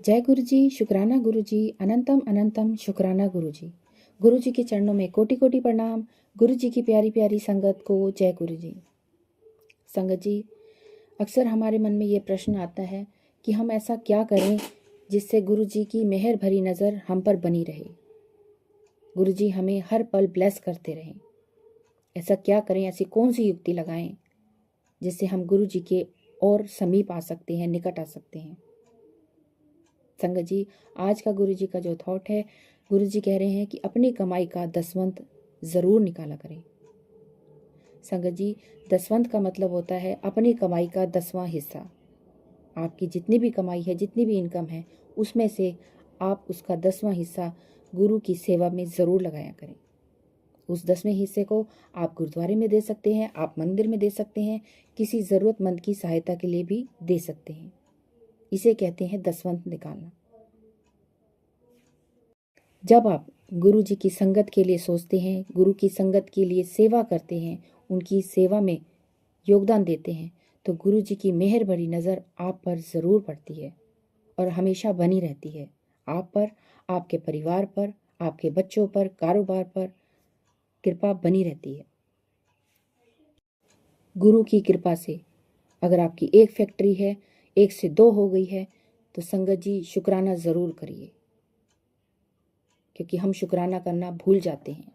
जय गुरु जी, शुक्राना गुरु जी, अनंतम अनंतम शुक्राना गुरु जी। गुरु जी के चरणों में कोटि कोटि प्रणाम। गुरु जी की प्यारी प्यारी संगत को जय गुरु जी। संगत जी, अक्सर हमारे मन में ये प्रश्न आता है कि हम ऐसा क्या करें जिससे गुरु जी की मेहर भरी नज़र हम पर बनी रहे, गुरु जी हमें हर पल ब्लेस करते रहें। ऐसा क्या करें, ऐसी कौन सी युक्ति लगाएं जिससे हम गुरु जी के और समीप आ सकते हैं, निकट आ सकते हैं। संगत जी, आज का गुरु जी का जो थॉट है, गुरु जी कह रहे हैं कि अपनी कमाई का दसवंत ज़रूर निकाला करें। संगत जी, दसवंत का मतलब होता है अपनी कमाई का 10वां हिस्सा। आपकी जितनी भी कमाई है, जितनी भी इनकम है, उसमें से आप उसका 10वां हिस्सा गुरु की सेवा में ज़रूर लगाया करें। उस 10वें हिस्से को आप गुरुद्वारे में दे सकते हैं, आप मंदिर में दे सकते हैं, किसी ज़रूरतमंद की सहायता के लिए भी दे सकते हैं। इसे कहते हैं दसवंत निकालना। जब आप गुरु जी की संगत के लिए सोचते हैं, गुरु की संगत के लिए सेवा करते हैं, उनकी सेवा में योगदान देते हैं, तो गुरु जी की मेहर भरी नज़र आप पर ज़रूर पड़ती है और हमेशा बनी रहती है। आप पर, आपके परिवार पर, आपके बच्चों पर, कारोबार पर कृपा बनी रहती है। गुरु की कृपा से अगर आपकी एक फैक्ट्री है, 1 से 2 हो गई है, तो संगत जी शुक्राना ज़रूर करिए, क्योंकि हम शुक्राना करना भूल जाते हैं।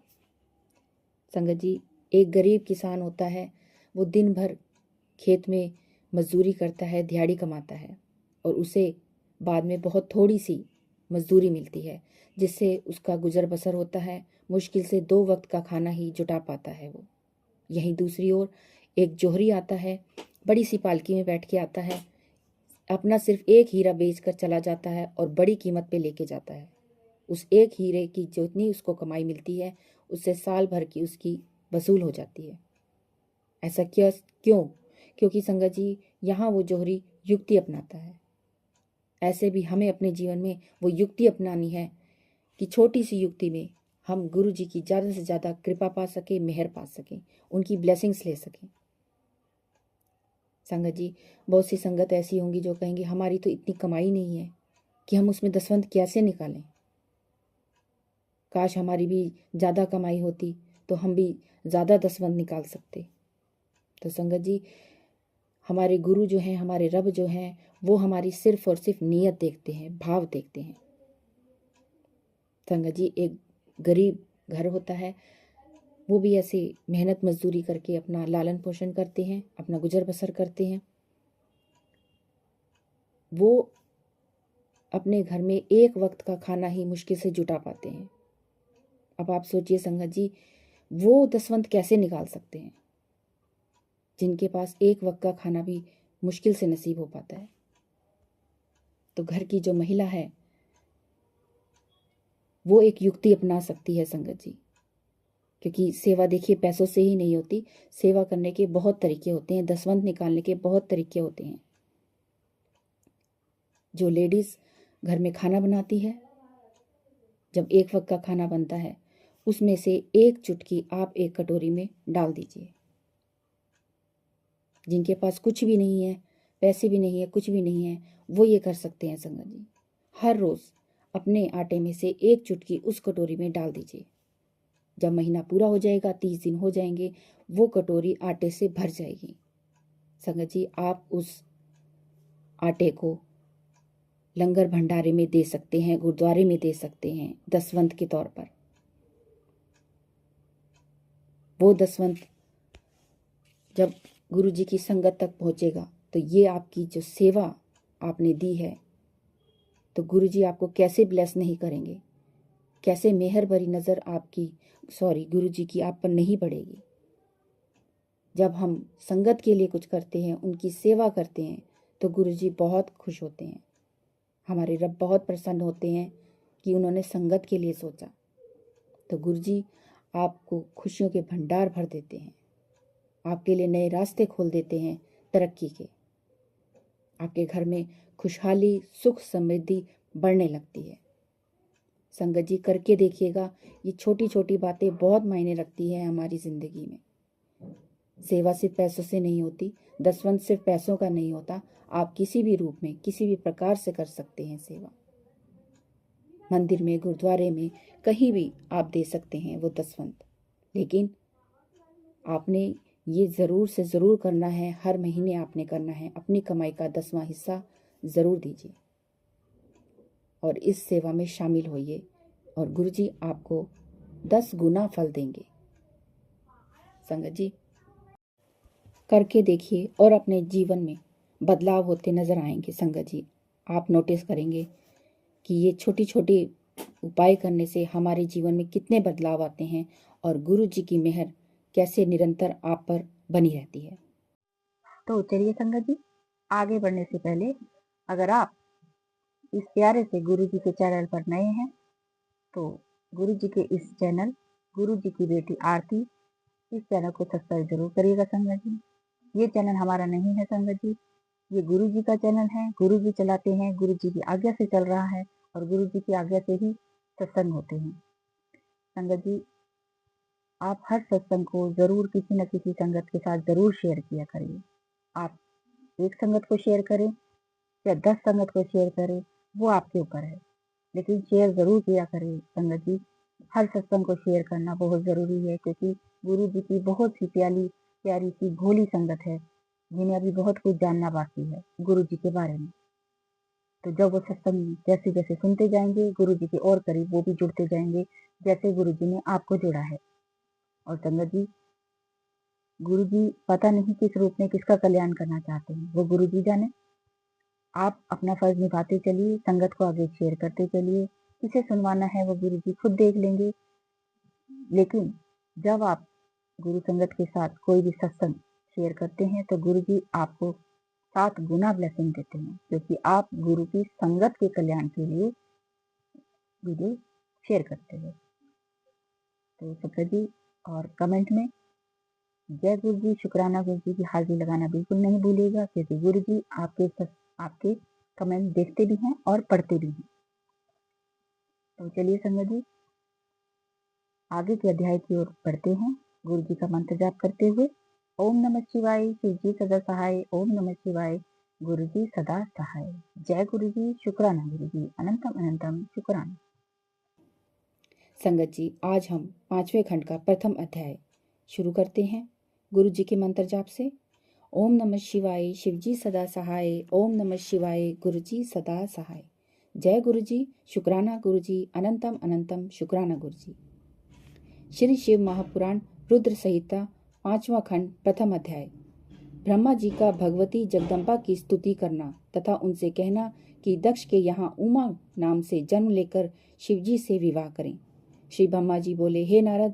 संगत जी, एक गरीब किसान होता है, वो दिन भर खेत में मजदूरी करता है, दिहाड़ी कमाता है और उसे बाद में बहुत थोड़ी सी मजदूरी मिलती है, जिससे उसका गुजर बसर होता है। मुश्किल से 2 वक्त का खाना ही जुटा पाता है वो। यहीं दूसरी ओर एक जोहरी आता है, बड़ी सी पालकी में बैठ के आता है, अपना सिर्फ एक हीरा बेचकर चला जाता है और बड़ी कीमत पे लेके जाता है। उस एक हीरे की जितनी उसको कमाई मिलती है, उससे साल भर की उसकी वसूल हो जाती है। ऐसा क्यों? क्योंकि संगत जी, यहाँ वो जोहरी युक्ति अपनाता है। ऐसे भी हमें अपने जीवन में वो युक्ति अपनानी है कि छोटी सी युक्ति में हम गुरु जी की ज़्यादा से ज़्यादा कृपा पा सकें, मेहर पा सकें, उनकी ब्लेसिंग्स ले सकें। संगत जी, बहुत सी संगत ऐसी होंगी जो कहेंगी हमारी तो इतनी कमाई नहीं है कि हम उसमें दसवंत कैसे निकालें। काश हमारी भी ज़्यादा कमाई होती तो हम भी ज़्यादा दसवंत निकाल सकते। तो संगत जी, हमारे गुरु जो हैं, हमारे रब जो हैं, वो हमारी सिर्फ और सिर्फ नीयत देखते हैं, भाव देखते हैं। संगत जी, एक गरीब घर होता है, वो भी ऐसे मेहनत मजदूरी करके अपना लालन पोषण करते हैं, अपना गुजर बसर करते हैं। वो अपने घर में एक वक्त का खाना ही मुश्किल से जुटा पाते हैं। अब आप सोचिए संगत जी, वो दसवंत कैसे निकाल सकते हैं जिनके पास एक वक्त का खाना भी मुश्किल से नसीब हो पाता है। तो घर की जो महिला है, वो एक युक्ति अपना सकती है संगत जी, क्योंकि सेवा देखिए पैसों से ही नहीं होती। सेवा करने के बहुत तरीके होते हैं, दसवंत निकालने के बहुत तरीके होते हैं। जो लेडीज़ घर में खाना बनाती है, जब एक वक्त का खाना बनता है, उसमें से एक चुटकी आप एक कटोरी में डाल दीजिए। जिनके पास कुछ भी नहीं है, पैसे भी नहीं है, कुछ भी नहीं है, वो ये कर सकते हैं संगत जी। हर रोज़ अपने आटे में से एक चुटकी उस कटोरी में डाल दीजिए। जब महीना पूरा हो जाएगा, 30 दिन हो जाएंगे, वो कटोरी आटे से भर जाएगी। संगत जी, आप उस आटे को लंगर भंडारे में दे सकते हैं, गुरुद्वारे में दे सकते हैं दसवंत के तौर पर। वो दसवंत जब गुरु जी की संगत तक पहुंचेगा, तो ये आपकी जो सेवा आपने दी है, तो गुरु जी आपको कैसे ब्लेस नहीं करेंगे, कैसे मेहर भरी नज़र गुरु जी की आप पर नहीं पड़ेगी। जब हम संगत के लिए कुछ करते हैं, उनकी सेवा करते हैं, तो गुरु जी बहुत खुश होते हैं। हमारे रब बहुत प्रसन्न होते हैं कि उन्होंने संगत के लिए सोचा। तो गुरु जी आपको खुशियों के भंडार भर देते हैं, आपके लिए नए रास्ते खोल देते हैं तरक्की के। आपके घर में खुशहाली, सुख, समृद्धि बढ़ने लगती है। संगत जी, करके देखिएगा, ये छोटी छोटी बातें बहुत मायने रखती हैं हमारी ज़िंदगी में। सेवा सिर्फ पैसों से नहीं होती, दसवंत सिर्फ पैसों का नहीं होता। आप किसी भी रूप में, किसी भी प्रकार से कर सकते हैं सेवा। मंदिर में, गुरुद्वारे में, कहीं भी आप दे सकते हैं वो दसवंत। लेकिन आपने ये ज़रूर से ज़रूर करना है, हर महीने आपने करना है। अपनी कमाई का 10वां हिस्सा ज़रूर दीजिए और इस सेवा में शामिल होइए और गुरुजी आपको 10 गुना फल देंगे। संगत जी, करके देखिए और अपने जीवन में बदलाव होते नजर आएंगे। संगत जी, आप नोटिस करेंगे कि ये छोटी छोटी उपाय करने से हमारे जीवन में कितने बदलाव आते हैं और गुरु जी की मेहर कैसे निरंतर आप पर बनी रहती है। तो चलिए संगत जी, आगे बढ़ने से पहले अगर आप इस प्यारे से गुरु जी के चैनल पर नए हैं तो गुरु जी के इस चैनल गुरु जी की बेटी आरती, इस चैनल को सब्सक्राइब जरूर करिएगा संगत जी। ये चैनल हमारा नहीं है संगत जी, ये गुरु जी का चैनल है। गुरु जी चलाते हैं, गुरु जी की आज्ञा से चल रहा है और गुरु जी की आज्ञा से ही सत्संग होते हैं। संगत जी, आप हर सत्संग को जरूर किसी न किसी संगत के साथ जरूर शेयर किया करिए। आप एक संगत को शेयर करें या 10 संगत को शेयर करें, वो आपके ऊपर है, लेकिन शेयर जरूर किया करें संगत जी। हर सत्संग को शेयर करना बहुत जरूरी है, क्योंकि गुरु जी की बहुत सी प्यारी प्यारी सी भोली संगत है जिन्हें अभी बहुत कुछ जानना बाकी है गुरु जी के बारे में। तो जब वो सत्संग जैसे जैसे सुनते जाएंगे, गुरु जी के और करीब वो भी जुड़ते जाएंगे, जैसे गुरु जी ने आपको जोड़ा है। और संगत जी, गुरु जी पता नहीं किस रूप में किसका कल्याण करना चाहते हैं, वो गुरु जी जाने। आप अपना फर्ज निभाते चलिए, संगत को आगे शेयर करते चलिए। किसे सुनवाना है वो गुरु जी खुद देख लेंगे। लेकिन जब आप गुरु संगत के साथ कोई भी सत्संग शेयर करते हैं तो गुरु जी आपको 7 गुना ब्लेसिंग देते हैं, क्योंकि आप गुरु की संगत के कल्याण के लिए वीडियो शेयर करते हैं। तो संगत जी, और कमेंट में जय गुरु जी, शुक्राना गुरु जी की हाजिरी लगाना बिल्कुल नहीं भूलिएगा, क्योंकि गुरु जी आपके कमेंट देखते भी हैं और पढ़ते भी हैं। तो चलिए संगत जी, आगे के अध्याय की ओर बढ़ते हैं, गुरु जी का मंत्र जाप करते हुए। ओम नमः शिवाय, शिव जी सदा सहाय। ओम नमः शिवाय, गुरु जी सदा सहाय। जय गुरु जी, शुक्राना गुरु जी, अनंतम अनंतम शुक्राना। संगत जी, आज हम 5वें खंड का प्रथम अध्याय शुरू करते हैं गुरु जी के मंत्र जाप से। ओम नमः शिवाय, शिव जी सदा सहाय। ओम नमः शिवाय, गुरु जी सदा सहाय। जय गुरु जी, शुक्राना गुरु जी, अनंतम अनंतम शुक्राना गुरु जी। श्री शिव महापुराण रुद्र संहिता 5वां खंड प्रथम अध्याय। ब्रह्मा जी का भगवती जगदम्बा की स्तुति करना तथा उनसे कहना कि दक्ष के यहाँ उमा नाम से जन्म लेकर शिवजी से विवाह करें। श्री ब्रह्मा जी बोले, हे नारद,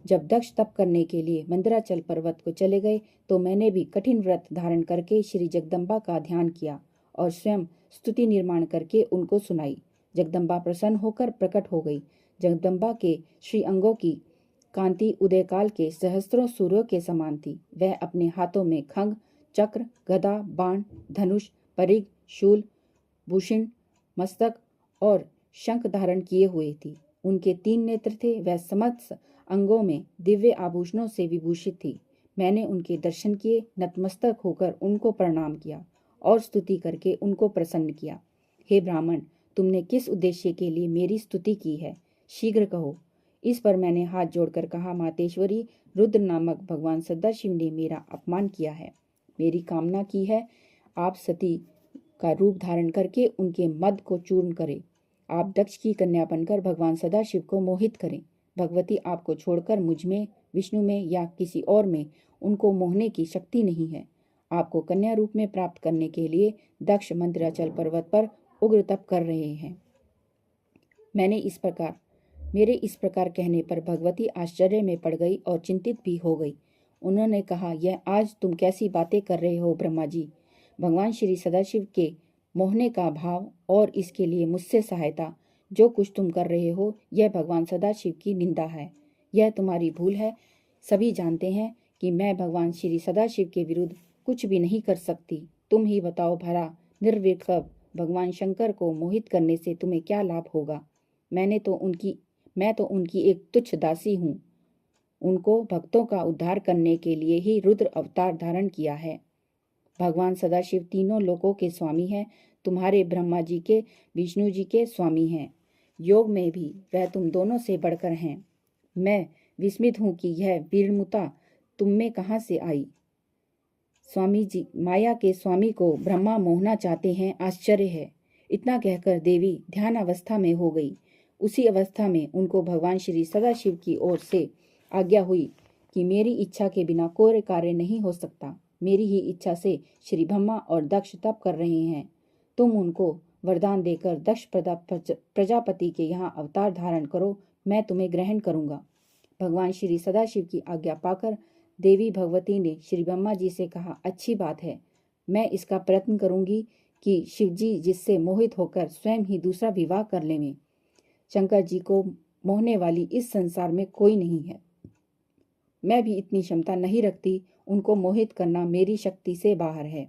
जब दक्ष तप करने के लिए मंदराचल पर्वत को चले गए तो मैंने भी कठिन व्रत धारण करके श्री जगदम्बा का ध्यान किया और स्वयं स्तुति निर्माण करके उनको सुनाई। जगदम्बा प्रसन्न होकर प्रकट हो गई। जगदम्बा के श्री अंगों की कांति उदयकाल के सहस्त्रों सूर्यों के समान थी। वह अपने हाथों में खंग, चक्र, गदा, बाण, धनुष, परिघ, शूल, भूषण, मस्तक और शंख धारण किए हुए थी। उनके 3 नेत्र थे। वह समस्त अंगों में दिव्य आभूषणों से विभूषित थी। मैंने उनके दर्शन किए, नतमस्तक होकर उनको प्रणाम किया और स्तुति करके उनको प्रसन्न किया। हे ब्राह्मण, तुमने किस उद्देश्य के लिए मेरी स्तुति की है, शीघ्र कहो। इस पर मैंने हाथ जोड़कर कहा, मातेश्वरी, रुद्र नामक भगवान सदाशिव ने मेरा अपमान किया है। मेरी कामना की है आप सती का रूप धारण करके उनके मद को चूर्ण करें। आप दक्ष की कन्या बनकर भगवान सदाशिव को मोहित करें। भगवती आपको छोड़कर मुझ में, विष्णु में या किसी और में उनको मोहने की शक्ति नहीं है। आपको कन्या रूप में प्राप्त करने के लिए दक्ष मंदराचल पर्वत पर उग्र तप कर रहे हैं। मेरे इस प्रकार कहने पर भगवती आश्चर्य में पड़ गई और चिंतित भी हो गई। उन्होंने कहा, यह आज तुम कैसी बातें कर रहे हो ब्रह्मा जी? भगवान श्री सदाशिव के मोहने का भाव और इसके लिए मुझसे सहायता, जो कुछ तुम कर रहे हो यह भगवान सदाशिव की निंदा है। यह तुम्हारी भूल है। सभी जानते हैं कि मैं भगवान श्री सदाशिव के विरुद्ध कुछ भी नहीं कर सकती। तुम ही बताओ भला, निर्विकल्प भगवान शंकर को मोहित करने से तुम्हें क्या लाभ होगा? मैं तो उनकी एक तुच्छ दासी हूँ। उनको भक्तों का उद्धार करने के लिए ही रुद्र अवतार धारण किया है। भगवान सदाशिव तीनों लोकों के स्वामी हैं, तुम्हारे ब्रह्मा जी के, विष्णु जी के स्वामी हैं। योग में भी वह तुम दोनों से बढ़कर हैं। मैं विस्मित हूं कि यह वीरमुता तुम में कहाँ से आई। स्वामी जी माया के स्वामी को ब्रह्मा मोहना चाहते हैं, आश्चर्य है। इतना कहकर देवी ध्यान अवस्था में हो गई। उसी अवस्था में उनको भगवान श्री सदाशिव की ओर से आज्ञा हुई कि मेरी इच्छा के बिना कोई कार्य नहीं हो सकता। मेरी ही इच्छा से श्री ब्रह्मा और दक्ष तप कर रहे हैं। तुम उनको वरदान देकर दक्ष प्रजापति के यहाँ अवतार धारण करो, मैं तुम्हें ग्रहण करूंगा। भगवान श्री सदाशिव की आज्ञा पाकर देवी भगवती ने श्री ब्रह्मा जी से कहा, अच्छी बात है, मैं इसका प्रयत्न करूंगी कि शिवजी जिससे मोहित होकर स्वयं ही दूसरा विवाह कर लेवें। शंकर जी को मोहने वाली इस संसार में कोई नहीं है। मैं भी इतनी क्षमता नहीं रखती, उनको मोहित करना मेरी शक्ति से बाहर है।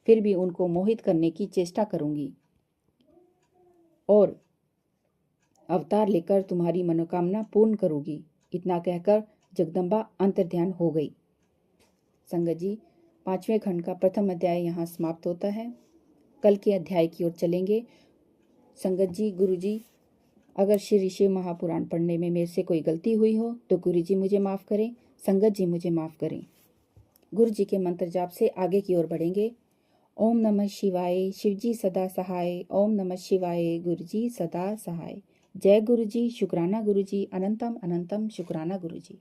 फिर भी उनको मोहित करने की चेष्टा करूंगी और अवतार लेकर तुम्हारी मनोकामना पूर्ण करूंगी। इतना कहकर जगदम्बा अंतर्ध्यान हो गई। संगत जी, 5वें खंड का प्रथम अध्याय यहाँ समाप्त होता है। कल के अध्याय की ओर चलेंगे। संगत जी, गुरु जी, अगर श्री शिव महापुराण पढ़ने में मेरे से कोई गलती हुई हो तो गुरु जी मुझे माफ़ करें, संगत जी मुझे माफ़ करें। गुरु जी के मंत्र जाप से आगे की ओर बढ़ेंगे। ओम नमः शिवाय, शिव जी सदा सहाय। ओम नमः शिवाय, गुरु जी सदा सहाय। जय गुरु जी, शुक्राना गुरु जी, अनंतम अनंतम शुक्राना गुरु जी।